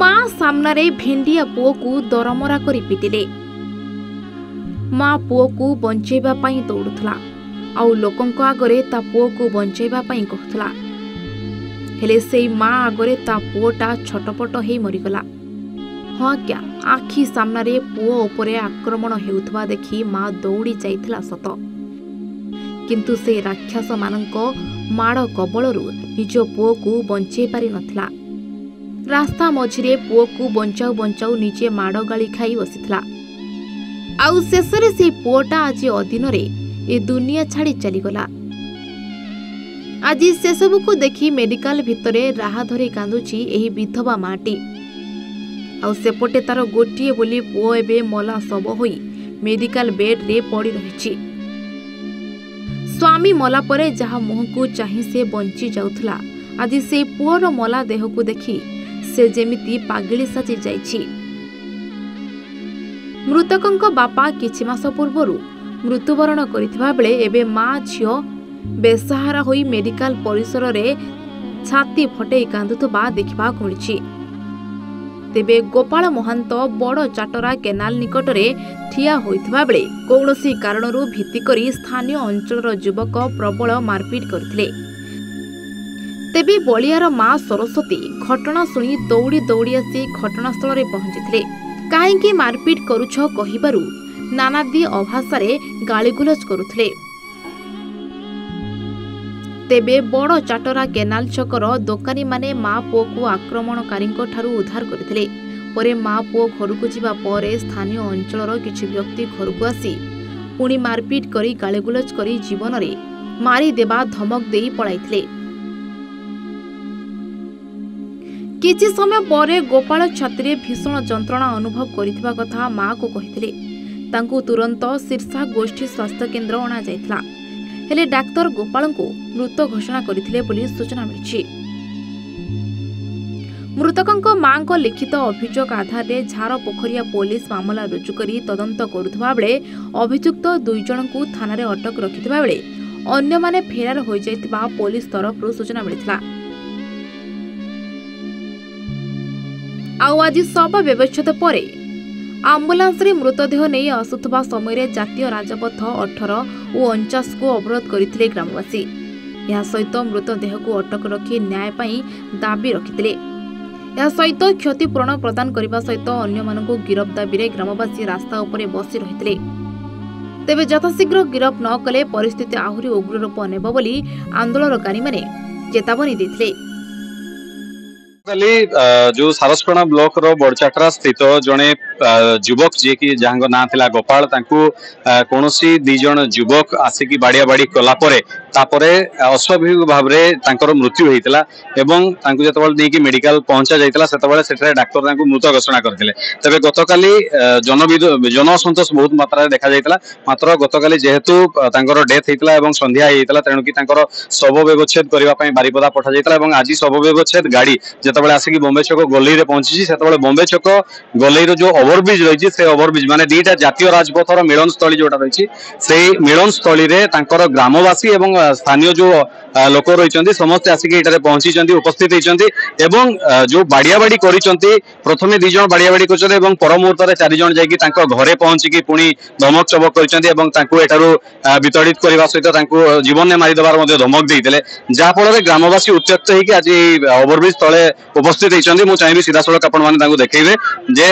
माँ सामने भेंडिया पुओ को दरमरा करी पिटिले। माँ पुओ को बंचेबा पई दौड़ुथला आउ लोकंक आगरे ता पुओ को बंचेबा पई कहथला। हेले सेई माँ आगरे ता पुओटा छटपट हेई मरिगला। हाँ क्या आखि सामने पुओ उपरे आक्रमण हेउथबा देखि माँ दौड़ी जाइथिला सत, किंतु से राक्षस मानक माड़ कबलरू निज पुओ को बंचे पारि नथिला। रास्ता मझिरे पुओ को बंचाऊ बंचाऊ निजे माड़ गाली खाई बसिथिला। आउ शेषरे से पुओटा आज अधीनरे ए दुनिया छाड़ी चलीगला। आज से सब को देखी मेडिकल भितरे राह धरी कांदुची एही विधवा माटी। आउ सेपटे तार गोटिए बोली पुओ एबे मला सब होई मेडिकल बेड रे पड़ी रहिछि। स्वामी मला परे जहा मुह को चाहि से बंची जाउथला, आज से पुओर मला देह को देखी से जेमिति पागिली साजी जाइछि। मृतकंक बापा किछि मास पूर्वरु मृत्युवरण करिथिबा बेले एबे माँ झियो बेसहारा होई मेडिकल परिसर रे छाती फटेई कांदुथबा देखिबा मिलिछि। तेबे गोपाल महांत बड़ चाटरा केनाल निकटरे ठिया होइथिबा बेले कौनसी कारणरू भित्ति करी स्थानीय अंचलर युवक प्रबल मारपीट करथिले। तेबे बलियार माँ सरस्वती घटना शुणी दौड़ी दौड़ी आसी घटनास्थल रे पहुंचीथिले। काहेकि मारपीट करुछ कहिबारु नानादी अभाषारे गालीगुलज करुथिले। तेबे बड़ चाटरा केनाल छकर दोकानी माने माँ पुओ को आक्रमणकारी उद्धार करथिले। परे माँ पुओ घर को जिबा परे स्थानीय अंचलर किछि व्यक्ति घर को आसी पुणी मारपीट करी गालीगुलज करी जीवन रे मारी देबा धमक देई पळाइथिले। किछि समय परे गोपाल छाती भीषण जंत्रणा अनुभव करिथिबा कथा माँ को कहिथिले। तांकु तुरंत शीर्षा गोष्ठी स्वास्थ्य केन्द्र अणा जाइथिला। हेले डाक्तर गोपाल को मृत घोषणा करथिले बोली सूचना मिलिछि। मृतकंक मां को लिखित अभियोग आधार रे झार पोखरिया पुलिस मामला रुजु करी तदंत करुथबा बेले अभियुक्त 2 जन को थाना रे अटक रखिथबा बेले अन्य माने फेरार होई जाइतबा पुलिस तरफ सूचना मिलिथिला। आउ आज शव व्यवस्थित परे आम्बुलांस रे मृतदेह नहीं आसुथबा समय जातीय राजपथ 18 और 49 को अवरोध करथिले ग्रामवासी। यह सहित मृतदेह को अटक रखी न्याय पाई दाबी रखिथिले। यह सहित क्षतिपूरण प्रदान करने सहित अन्य मानकु गिरफ दाबी रे ग्रामवासी रास्ता उपरे बसी रहिथिले। तेबे यथाशीघ्र गिरफ न कले परिस्थिति आहुरी उग्र रूप नेब बोली आंदोलनकारी माने चेतावनी देथिले। जो सारसपणा ब्लॉक रो बड़चाटरा स्थित जड़े युवक जी की जहां ना थिला गोपाल कौनसी 2 जन युवक आसिकी बाड़िया बाड़ी कलापर अस्वाभाविक भाव में मृत्यु होता एवं जो मेडिकल पहुंचा जाता से डाक्तर मृत घोषणा करते। तेज गतकाली जन असंतोष बहुत मात्रा देखा जाता। मात्र गतकाली जेहेतु डेथ होता और संध्या होता तेणुकी शव व्यवच्छेद करने बारिपदा पठा जाता। आज शव व्यवच्छेद गाड़ी जितेबाला आसिक बॉम्बे छक गलई रे पहुंची से बॉम्बे छक गलई रो जो ओवरब्रिज रही से ओवरब्रिज माने 2टा जातीय राजपथर मिलन स्थली जोटा रही से मिलन स्थली रे तांकर ग्रामवासी एवं स्थानीय जो लोक रही समस्त आसिक ये पहुंची उपस्थित होती जो बाड़ियाबाड़ी करी प्रथमे 2 जन बाड़ियाबाड़ी कर पर मुहूर्त 4 जन जाकि घरे पहुंचिकी पुणी धमक चमक कर वितड़ित करने सहित जीवन में मारिदेवार धमक देते जहाँफल ग्रामवासी उत्त्यक्त होगी आज ओवरब्रिज तले उपस्थित होती। मुझे चाहिए सीधा सड़क आपको देखेबे जे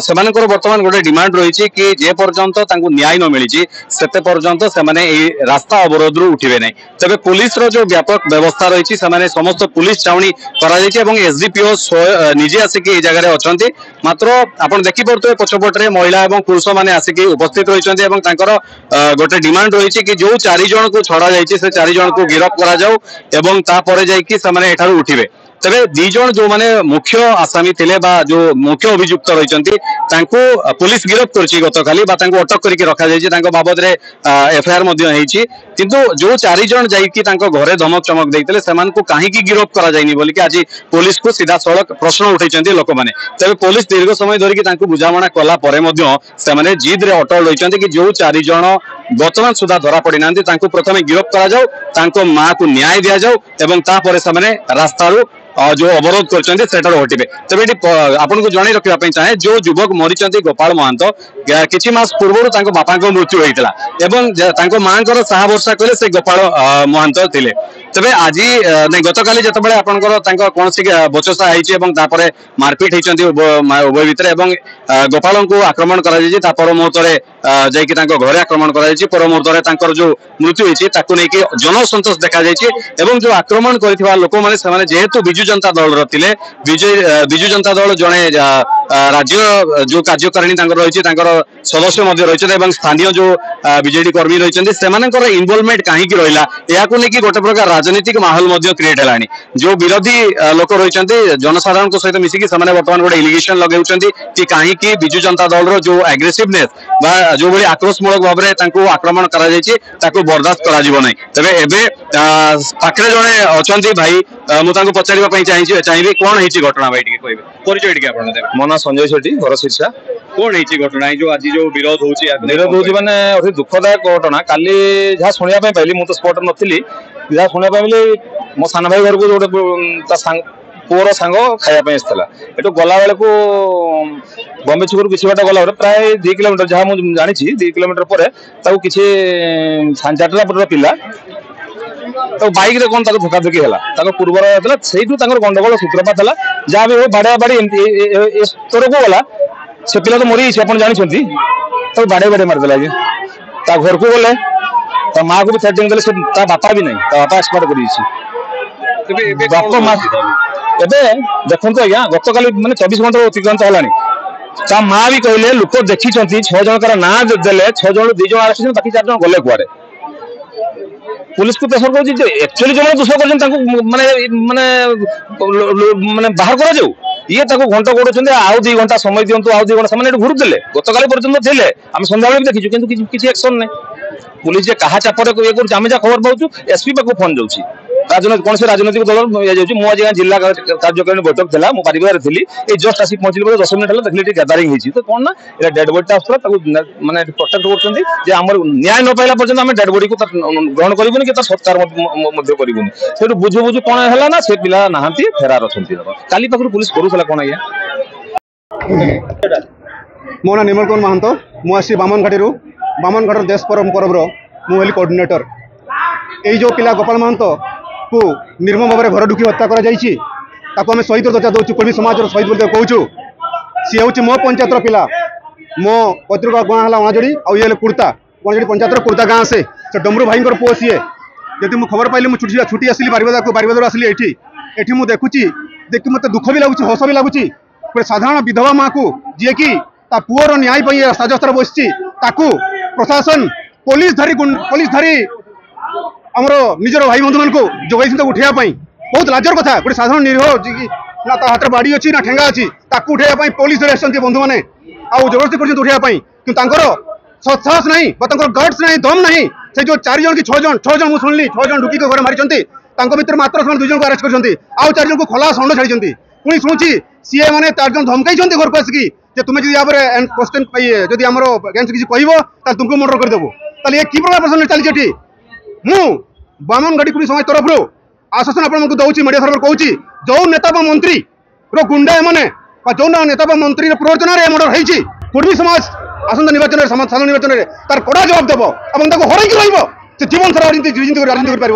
से बर्तमान गोटे डिमांड रही कि जे पर्यंत न्याय न मिली से पर्यंत से रास्ता अवरोध रु उठे ना। तेज पुलिस रो जो व्यापक व्यवस्था रही समस्त पुलिस छाउनी एसडीपीओ निजे आसिक जगह अच्छा। मात्र आप देखिपे पछपटे महिला और पुरुष मैंने आसिक उपस्थित रही गोटे डिमांड रही कि जो 4 जन को छड़ा जाइए से 4 जन को गिरफ्त कर उठे। तेरे 2 जन जो माने मुख्य आसामी थिले बा जो मुख्य अभियुक्त रही पुलिस गिरफ्त करछि गतकाली बा तांको अटक करके रखा जाइछि। तांको बाबद रे एफआईआर मध्ये हेछि किंतु जो 4 जन जाइकि तांको घरे धमक चमक देइतले सेमान को काहे की गिरफ्त करा जाइनी बोली कि आज पुलिस को सीधा सड़क प्रश्न उठैछन्ती लोक माने। तबे पुलिस दीर्घ समय धरि कि तांको बुझामणा कला परे मध्ये सेमाने जिद रे अटल रहिछन्ती कि जो 4 जन बर्तमान सुधा धरा पड़ी ना प्रथम गिरफ्त करा माँ को न्याय दि जाऊ एवं तापर से रास्ता जो अवरोध कर हटिबे। तेज ये आपन को जन रखा चाहे जो युवक मरी गोपाल महंत किछि मास पूर्व बापा मृत्यु होता एवं माँ साहा भरसा कले से गोपाल महंत थिले। तेज आज नहीं गत काली जिते आपंकर कौन बचसा होती मारपिट होती उभय भितर गोपाल को आक्रमण कर मुहूर्त घरे आक्रमण कर मुहूर्त जो मृत्यु होती जनसंतोष देखा जो आक्रमण कर लोक मैंने जेहेतु विजु जनता दल रे विजु जनता दल जड़े राज्य जो कार्यकारिणी रही सदस्य रही स्थानीय जो बीजेडी कर्मी रही से इनवॉल्वमेंट कहीं रहा या गोटे प्रकार राजनीतिक माहौल क्रिएट है। जो विरोधी लोक रही जनसाधारण सहित मिसिकी बर्तमान गोटे एलिगेशन लगे कि कहीं विजु जनता दल रो जो एग्रेसिवनेस जो भाई आक्रोशमूलक भाव में आक्रमण कर बर्दाश्त कर तेरे पाखे जड़े अच्छा भाई मुझे पचार चाहिए कौन है घटना भाई कहे परिचय मो ना संजय सेठी घर शीर्षा कौन है घटना जो आज जो विरोध हो माने अति दुखदायक घटना काली जहाँ शुणा पाइली मुझे स्पॉट नी जहाँ शुणा पाइली मो सान भाई घर को गोटे पुअर सांग खायापी ये गला बेल को बम्बे छुकू किसी बाट गला प्राय 2 किलोमीटर जहाँ मुझे जानी 2 किलोमीटर पर किसी 4:30 पिला तो बाइक रे कौन धोखाधोखी है पूर्वर से गंडगोल सूत्रपात है जहाँ भी बाड़िया बाड़ी स्तर को गला से पिला तो मरी आप जानते तो बाड़े बाड़े मारिदेला आगे घर को गले माँ को भी थ्रेटिंग देले बापा भी नहीं बापा एक्सपायर कर बापा माँ एवं देखो आज्ञा गत काली मैंने 24 घंटा अतिक्रांत है माँ भी कहले लोक देखी 6 जन ना देले 6 जन 2 जन आरक्षित बाकी 4 जन गले कुआरे पुलिस को प्रेसर कर एक्चुअली जो दोष कर माने बाहर करा जाऊ ये घंटा गोड़ आउ 2 घंटा समय दिंतु आउ 2 घंटा से घुरुले गत काली पर्यटन थे आम सन्ध्या बेले भी देखीचु किसी एक्शन नहीं पुलिस क्या चापर ये करें जहाँ खबर पाचु एसपी पाक फोन जाऊँगी राजनीति कौन से राजनीतिक दल मुझे जिला कार्यकारिणी बैठक था मो परिवार थी ये जस्ट आसिक पहुंचली 10 मिनट है देखिए गैदरिंग होती तो कौन ना डेड बॉडी आसला माने प्रोटेक्ट कर न्याय न पाइला पर्यंत आम डेड बॉडी को ग्रहण करूनी कि सत्कार करूनी से बुझु बुझु कौन है ना से पिला ना फेरार अच्छा काली पाखर पुलिस करूला कौन आज्ञा मो ना निर्मल कुमार महंत मुझे बामनघाटी बामनघाट देश परम पर्व मुझे कोऑर्डिनेटर यही जो पिला गोपाल महंत को निर्मम भाव में घर ढुकी हत्या कर शहीद दर्जा दौर कुर्मी समाज शहीद बोलते कहूँ सी हूँ मो पंचायत पिला मो पत्रिका गाँ है अणाजोड़ी आउ ये कुर्ता अणाजोड़ी पंचायत कुर्ता गाँ से डमरू भाई पुओ सी जब मुझे खबर पाइली मुझे छुट्टी आसली बारिपदार आसली ये मुझे देखुची देखिए मत दुख भी लगुच हस भी लगुच गोटे साधारण विधवा माँ को जी कि पुओर न्याय राजस्तर बस प्रशासन पुलिस धरी आमर निजर भाई बंधु मान जोगाई उठाई बहुत लाजर कथा गोटे साधारण निरीह ना हाथ बाड़ी अच्छी ना ठेंगा अच्छी उठाई पुलिस धरी आसती बंधु मैंने आउ जबरदस्ती कर उठाई कि साहस नहीं गट्स नहीं दम नहीं से जो 4 जन कि 6 जन मुझे शुणिली 6 जन ढुकी घर मारी भर मात्र 2 जन को आरेस्ट कर आउ 4 जन को खोला षंड छाड़ी पुणी शुणुची सीए मैंने 4 जन धमकाई घर को आसिकी तुम्हें जो यहाँ क्वेश्चन जब आम अगेंस्ट किसी कह तुमको मर्डर करदेबू ये कि प्रकार प्रश्न चलती मु बामनघाटी कुर्मी समाज तरफ आश्वासन आपको दूसरी मीडिया थर कहूँ जो नेता मंत्री गुंडा मैंने जो नेता मंत्री प्ररोचन मर्डर होती कुर्मी समाज आसंता निर्वाचन साधारण निर्वाचन में तार कड़ा जवाब देव और हरई रही जीवन सारा राजनीति कर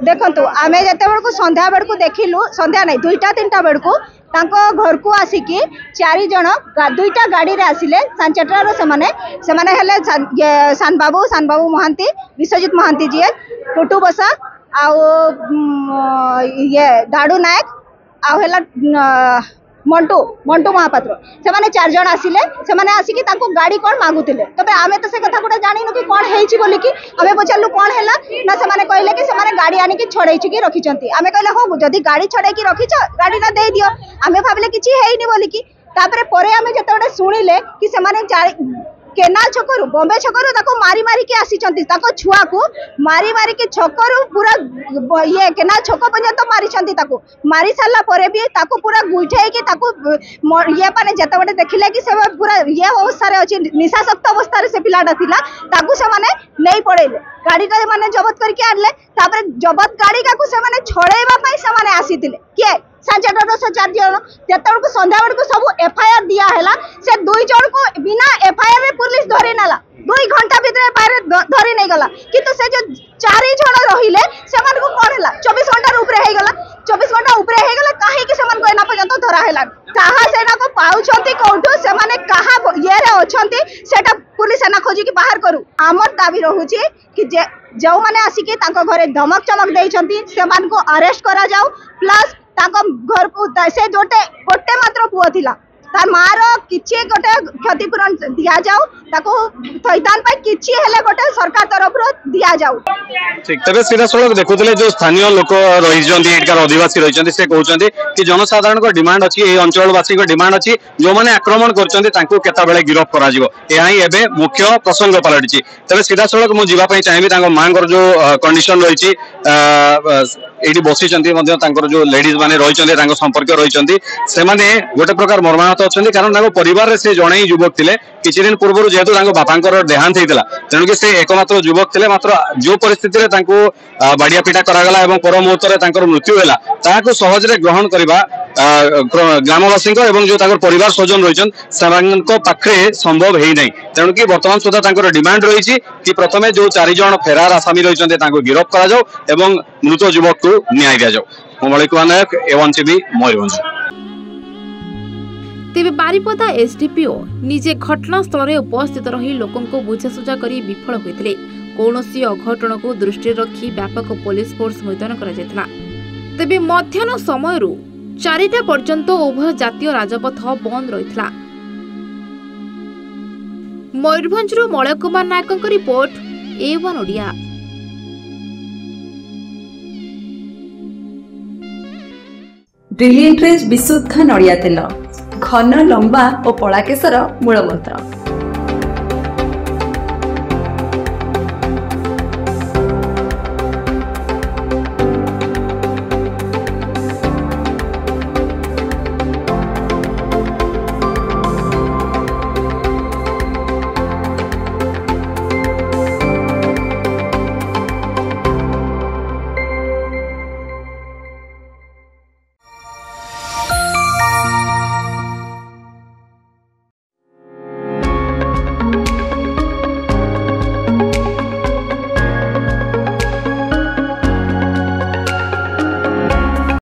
देखु आम जो संध्या बेलू देखिलु संध्या नहीं 2टा-3टा बेलू घर को आसिकी 4 जन 2टा गाड़ी रे आसिले 4:30 से सान बाबू महांती विश्वजित महांती जी टुटू बसा ये दाड़ू नायक मंटू महापात्र से 4 जन आसिले से आसिकी गाड़ी कौन मागुले तबे आमे तो से कथा गोटे जानिनु कि कौन हेछि बोली कि आमे पचारलु कौन हैला ना से कहले कि से गाड़ी आनी कि छड़ाई कि रखिचंती आमे कहले हो जदी गाड़ी छड़ाई कि रखिच गाड़ी ना दे दियो आमे भाबले किछि हेइनी बोली कि तापरे परे आमे जते शुणिले कि से केनाल छकरू बॉम्बे छकरू ताको मारी मारी के आसीचंती ताको छुआ को मारी मारी के छकरू पूरा ये केनाल छक पर्यंत मारी ताको मारी सारा परे भी ताको पूरा गुठे कि ताको ये माने जतबडे देखिले कि से पूरा ये अवस्था रे अछि निशाशक्त अवस्था रे से पिलाटा थिला ताको से माने नहीं पड़ेले गाड़ी का माने जब्त करके आनले तापर जब्त गाड़ी का से माने छड़ेबा पई से माने आसीतिले के सांचेटर से 4 जण तेतड़ को संध्या बेड़ को सब एफआईआर दिया हैला से 2 जण को बिना एफआईआर रे पुलिस धरि नाला 2 घंटा भीतर एफआईआर धरि नहीं गला किंतु से जो 4 जण रहिले से मान को कोन हैला 24 घंटा ऊपर हे गला 24 घंटा ऊपर हे गला काहे कि से मान को एना पर्यंत धरा हैला कहा सेना को पाउछंती कोठो से माने कहा ये रे अछंती सेटा पुलिस सेना खोजी की बाहर करू आमर दाबी रहूची कि जे जो माने आसी के ताको घरे धमक चमक देइछंती से मान को अरेस्ट करा जाऊ प्लस ताको घर को से गोटे मात्र पुओ थिला तार मार किछि गोटे क्षतिपूरण दिया जाऊ ताको थैतान पई किछि हेले गोटे सरकार तरफ रो दिया जाऊ ठीक तबे सीधा सड़क देखुतले जो स्थानीय लोक रही जंती एटकार आदिवासी रही जंती से कहउचंती कि जनसाधारण को डिमांड अछि ए अंचलवासी को डिमांड अछि जो माने आक्रमण करचंती तांको केता बेले गिरफ करा जिवो एहाई एबे मुख्य प्रसंग पलटिछि तबे सीधा सड़क मु जीवा पई चाहेबी तांको मांगर जो कंडीशन रहिछि एडी बसी चंती मध्ये तांकर जो लेडीज माने रही चंती तांको संपर्क रही चंती से माने गोटे प्रकार मर्माहत अछंती कारण तांको परिवार रे से जणै युवक थिले किछि दिन पूर्व जेतु तांको बापांकर देहांत हेतिला तेनु कि से एकमात्र युवक थिले मात्र जो परिस्थिति रे तांको बाडिया पिटा करा गला एवं पर मुहूर्त रे तांकर मृत्यु होला ताको सहज रे ग्रहण करबा ग्रामवासी एवं जो तांकर परिवार स्वजन रहिछन सेमानक पाखरे संभव हेइ नै तेनु कि वर्तमान सुधा तांकर डिमांड रहिछि कि प्रथमे जो 4 जण फेरार आसामी रहिछन तांको गिरफ करा जाऊ एवं मृत युवक को न्याय दिया जाऊ मलिकुआ नायक एवन टीवी मयूरभंज तेबे बारिपदा एसडीपीओ निजे घटनास्थल में उपस्थित रही लोकों को बुझासुझा करी विफल होइतिले कौनसी अघटन को दृष्टि रखी व्यापक पुलिस फोर्स मुतयन करा जायतिला तेबे मध्याह्न समय 4टा पर्यंत उभय जातीय राजपथ बंद रहितला मयूरभंजरू मलय कुमार नायकଙ୍କ रिपोर्ट A1 ओडिया। ब्रिलियंट रेज विशुद्ध नड़िया तेल घन लंबा और पड़ा केसर मूलमंत्र।